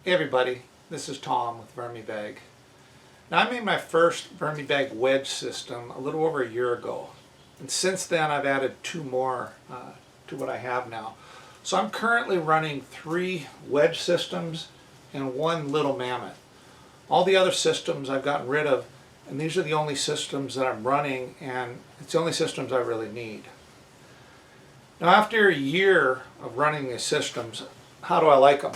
Hey everybody, this is Tom with VermiBag. Now I made my first VermiBag Wedge system a little over a year ago, and since then I've added two more to what I have now. So I'm currently running 3 wedge systems and 1 little mammoth. All the other systems I've gotten rid of, and these are the only systems that I'm running, and it's the only systems I really need. Now after a year of running these systems, how do I like them?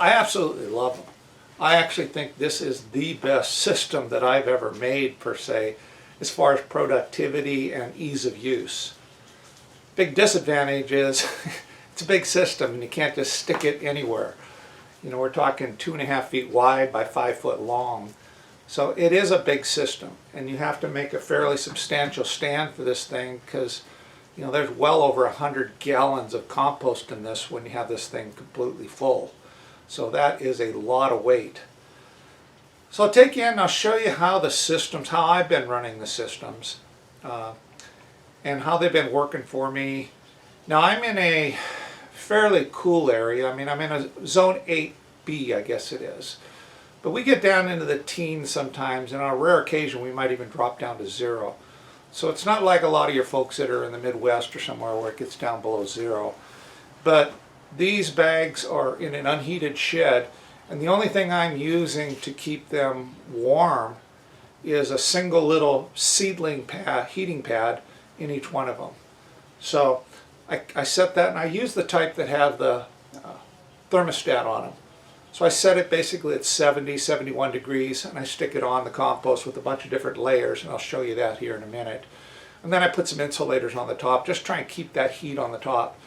I absolutely love them. I actually think this is the best system that I've ever made, per se, as far as productivity and ease of use. Big disadvantage is it's a big system and you can't just stick it anywhere. You know, we're talking 2.5 feet wide by 5 foot long. So it is a big system, and you have to make a fairly substantial stand for this thing because, you know, there's well over 100 gallons of compost in this when you have this thing completely full. So that is a lot of weight. So I'll take you in and I'll show you how the systems, how I've been running the systems, and how they've been working for me. Now I'm in a fairly cool area. I mean, I'm in a zone 8B, I guess it is. But we get down into the teens sometimes, and on a rare occasion we might even drop down to 0. So it's not like a lot of your folks that are in the Midwest or somewhere where it gets down below 0. But these bags are in an unheated shed, and the only thing I'm using to keep them warm is a single little seedling pad, heating pad in each one of them. So I set that, and I use the type that have the thermostat on them. So I set it basically at 70, 71 degrees, and I stick it on the compost with a bunch of different layers, and I'll show you that here in a minute. And then I put some insulators on the top, just try and keep that heat on the top.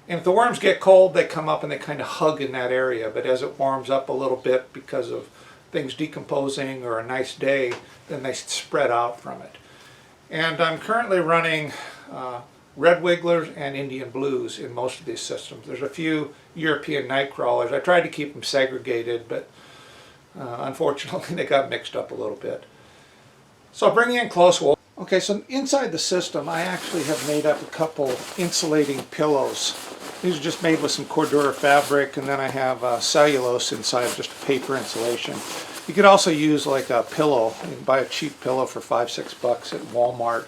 And if the worms get cold, they come up and they kind of hug in that area. But as it warms up a little bit because of things decomposing or a nice day, then they spread out from it. And I'm currently running red wigglers and Indian blues in most of these systems. There's a few European night crawlers. I tried to keep them segregated, but unfortunately they got mixed up a little bit. So I'll bring you in close. Okay, so inside the system I actually have made up a couple insulating pillows. These are just made with some Cordura fabric, and then I have cellulose inside, just paper insulation. You could also use like a pillow. You can buy a cheap pillow for $5-6 at Walmart.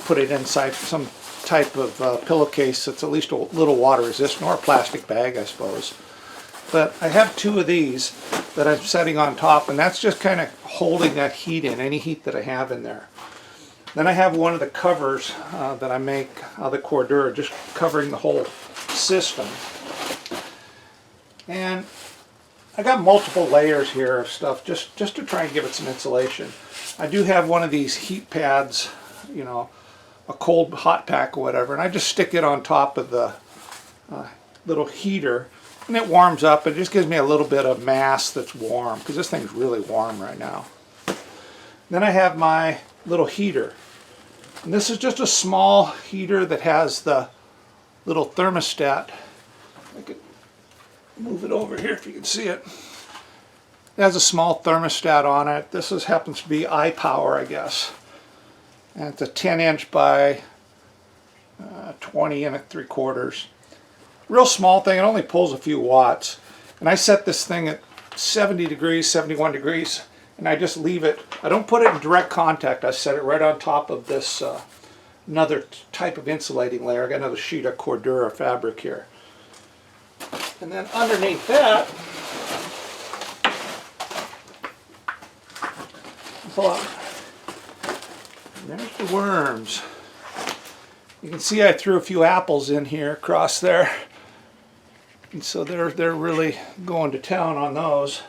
Put it inside some type of pillowcase that's at least a little water resistant, or a plastic bag, I suppose. But I have 2 of these that I'm setting on top, and that's just kind of holding that heat in, any heat that I have in there. Then I have one of the covers that I make out of the Cordura, just covering the whole system. And I got multiple layers here of stuff just to try and give it some insulation. I do have one of these heat pads, you know, a cold hot pack or whatever, and I just stick it on top of the little heater, and it warms up. It just gives me a little bit of mass that's warm, because this thing's really warm right now. Then I have my little heater. And this is just a small heater that has the little thermostat. I could move it over here if you can see it. It has a small thermostat on it. This happens to be iPower, I guess. And it's a 10-inch by 20 3/4. Real small thing. It only pulls a few watts. And I set this thing at 70 degrees, 71 degrees. And I just leave it. I don't put it in direct contact. I set it right on top of this another type of insulating layer. I got another sheet of Cordura fabric here. And then underneath that, there's the worms. You can see I threw a few apples in here across there. And so they're really going to town on those.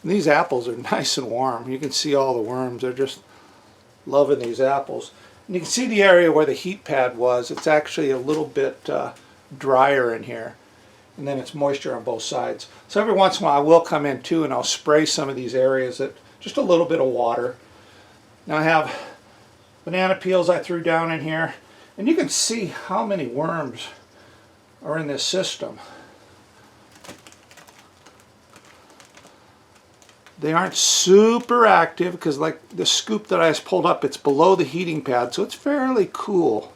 And these apples are nice and warm. You can see all the worms. They're just loving these apples. And you can see the area where the heat pad was. It's actually a little bit drier in here. And then it's moisture on both sides. So every once in a while I will come in too, and I'll spray some of these areas with just a little bit of water. Now I have banana peels I threw down in here. And you can see how many worms are in this system. They aren't super active because, like the scoop that I just pulled up, it's below the heating pad, so it's fairly cool.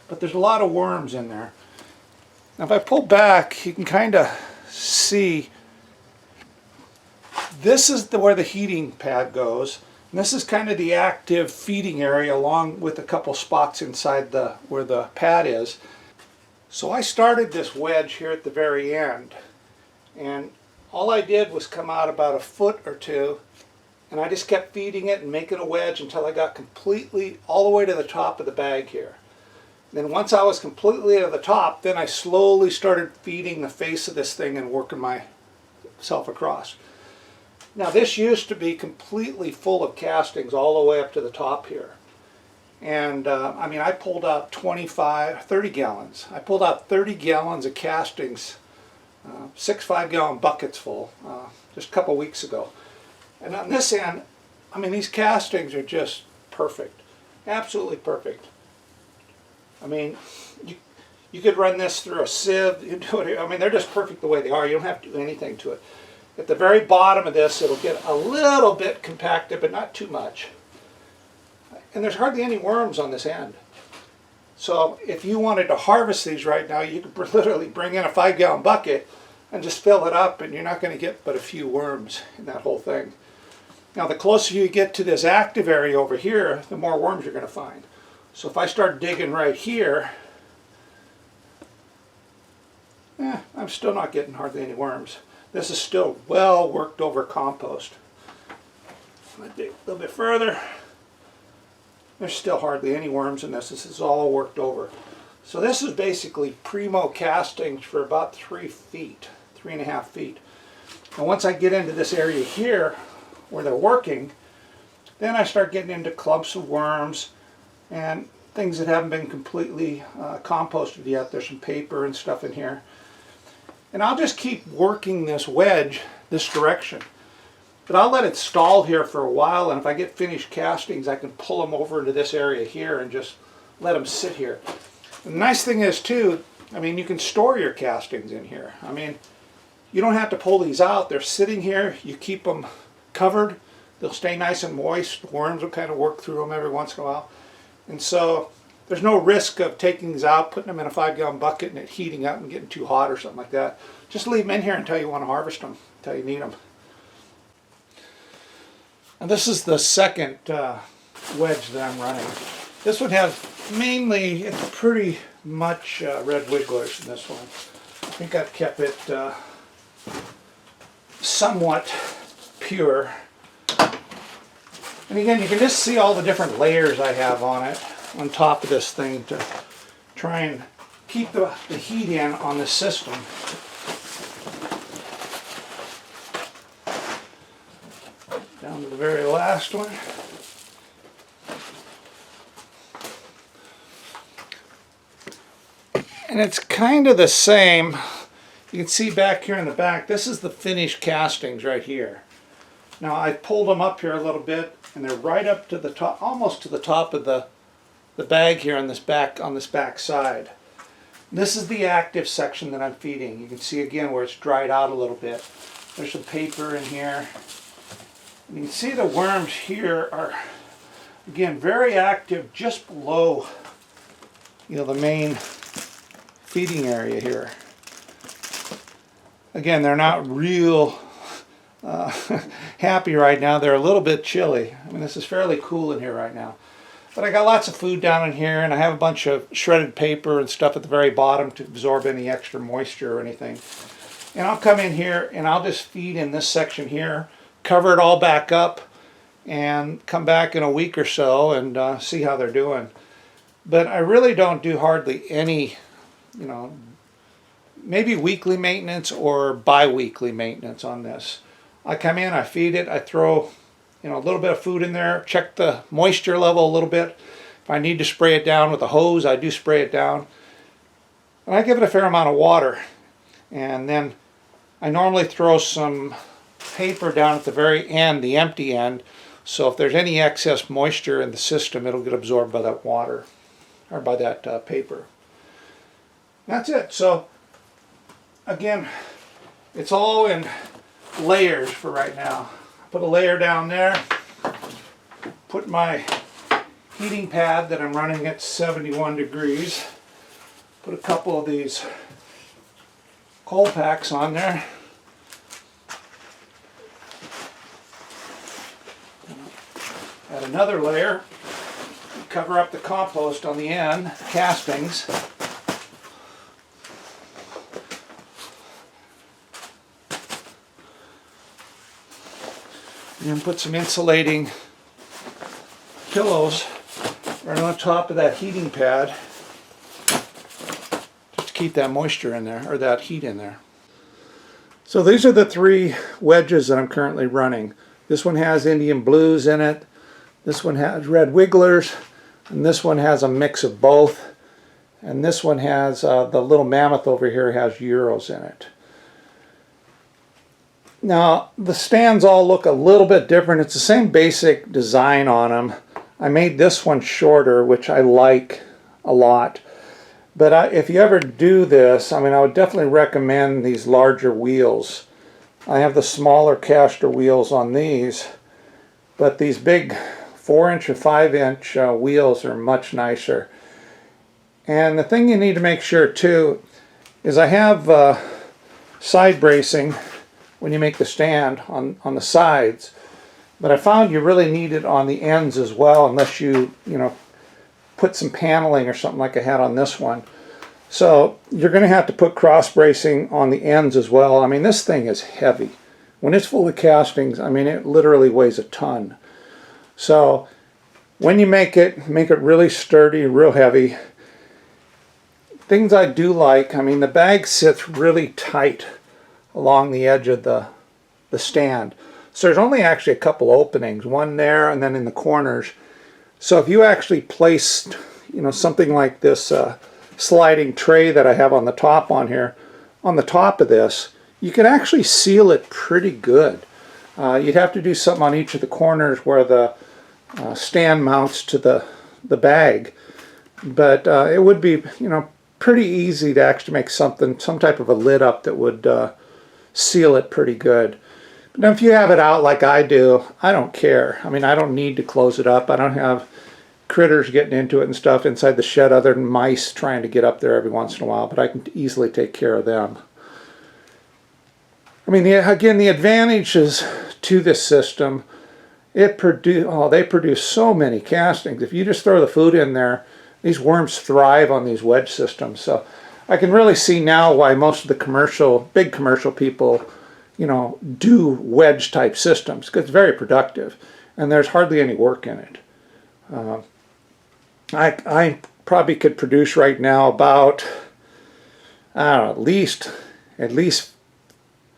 But there's a lot of worms in there. Now if I pull back, you can kind of see this is where the heating pad goes. And this is kind of the active feeding area along with a couple spots inside where the pad is. So I started this wedge here at the very end, and all I did was come out about a foot or two, and I just kept feeding it and making a wedge until I got completely all the way to the top of the bag here. Then once I was completely at the top, then I slowly started feeding the face of this thing and working myself across. Now this used to be completely full of castings all the way up to the top here. And I mean, I pulled out 30 gallons. I pulled out 30 gallons of castings, 6 5-gallon buckets full, just a couple weeks ago. And on this end, I mean, these castings are just perfect, absolutely perfect. I mean, you could run this through a sieve. You do it. I mean, they're just perfect the way they are. You don't have to do anything to it. At the very bottom of this, it'll get a little bit compacted, but not too much. And there's hardly any worms on this end. So if you wanted to harvest these right now, you could literally bring in a 5-gallon bucket and just fill it up, and you're not going to get but a few worms in that whole thing. Now the closer you get to this active area over here, the more worms you're going to find. So if I start digging right here, I'm still not getting hardly any worms. This is still well worked over compost. I dig a little bit further. There's still hardly any worms in this. This is all worked over. So this is basically primo castings for about 3 feet, 3.5 feet. And once I get into this area here where they're working, then I start getting into clumps of worms and things that haven't been completely composted yet. There's some paper and stuff in here. And I'll just keep working this wedge this direction. But I'll let it stall here for a while, and if I get finished castings, I can pull them over into this area here and just let them sit here. And the nice thing is too, I mean, you can store your castings in here. I mean, you don't have to pull these out. They're sitting here. You keep them covered. They'll stay nice and moist. The worms will kind of work through them every once in a while. And so there's no risk of taking these out, putting them in a 5-gallon bucket and it heating up and getting too hot or something like that. Just leave them in here until you want to harvest them, until you need them. And this is the second wedge that I'm running. This one has mainly, it's pretty much red wigglers in this one. I think I've kept it somewhat pure. And again, you can just see all the different layers I have on it, on top of this thing to try and keep the heat in on the system. Down to the very last one. And it's kind of the same. You can see back here in the back, this is the finished castings right here. Now I pulled them up here a little bit, and they're right up to the top, almost to the top of the bag here on this back side. This is the active section that I'm feeding. You can see again where it's dried out a little bit. There's some paper in here. And you can see the worms here are, again, very active just below, the main feeding area here. Again, they're not real happy right now. They're a little bit chilly. I mean, this is fairly cool in here right now. But I got lots of food down in here, and I have a bunch of shredded paper and stuff at the very bottom to absorb any extra moisture or anything. And I'll come in here and I'll just feed in this section here, cover it all back up, and come back in a week or so and see how they're doing. But I really don't do hardly any, maybe weekly maintenance or bi-weekly maintenance on this. I come in, I feed it, I throw a little bit of food in there, check the moisture level a little bit. If I need to spray it down with a hose, I do spray it down. And I give it a fair amount of water. And then I normally throw some paper down at the very end, the empty end, so if there's any excess moisture in the system, it'll get absorbed by that water, or by that paper. That's it. So again, it's all in layers for right now. Put a layer down there, put my heating pad that I'm running at 71 degrees, put a couple of these coal packs on there. Add another layer. Cover up the compost on the end, castings. And then put some insulating pillows right on top of that heating pad, just to keep that moisture in there, or that heat in there. So these are the 3 wedges that I'm currently running. This one has Indian blues in it, this one has red wigglers, and this one has a mix of both, and this one has, the little mammoth over here has Euros in it. Now the stands all look a little bit different. It's the same basic design on them. I made this one shorter, which I like a lot. But if you ever do this, I mean, I would definitely recommend these larger wheels. I have the smaller caster wheels on these, but these big 4-inch or 5-inch wheels are much nicer. And the thing you need to make sure too is I have side bracing when you make the stand on the sides, but I found you really need it on the ends as well, unless you put some paneling or something like I had on this one. So you're going to have to put cross bracing on the ends as well. I mean, this thing is heavy. When it's full of castings, I mean, it literally weighs a ton. So when you make it really sturdy, real heavy. Things I do like, I mean, the bag sits really tight along the edge of the stand. So there's only actually a couple openings, one there and then in the corners. So if you actually placed, something like this sliding tray that I have on the top on here, on the top of this, you could actually seal it pretty good. You'd have to do something on each of the corners where the stand mounts to the bag, but it would be pretty easy to actually make some type of a lid up that would seal it pretty good. But now if you have it out like I do, I don't care. I mean, I don't need to close it up. I don't have critters getting into it and stuff inside the shed other than mice trying to get up there every once in a while, but I can easily take care of them. I mean, again, the advantages to this system, they produce so many castings. If you just throw the food in there, these worms thrive on these wedge systems. So I can really see now why most of the big commercial people, do wedge type systems, because it's very productive and there's hardly any work in it. I probably could produce right now about, I don't know, at least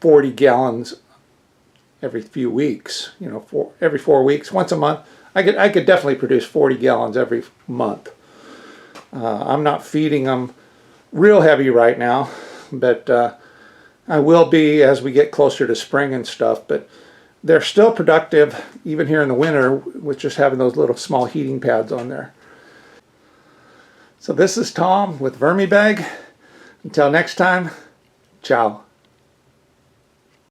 40 gallons every few weeks, every 4 weeks, once a month. I could definitely produce 40 gallons every month. I'm not feeding them real heavy right now, but I will be as we get closer to spring and stuff. But they're still productive even here in the winter with just having those little small heating pads on there. So this is Tom with VermiBag. Until next time, ciao.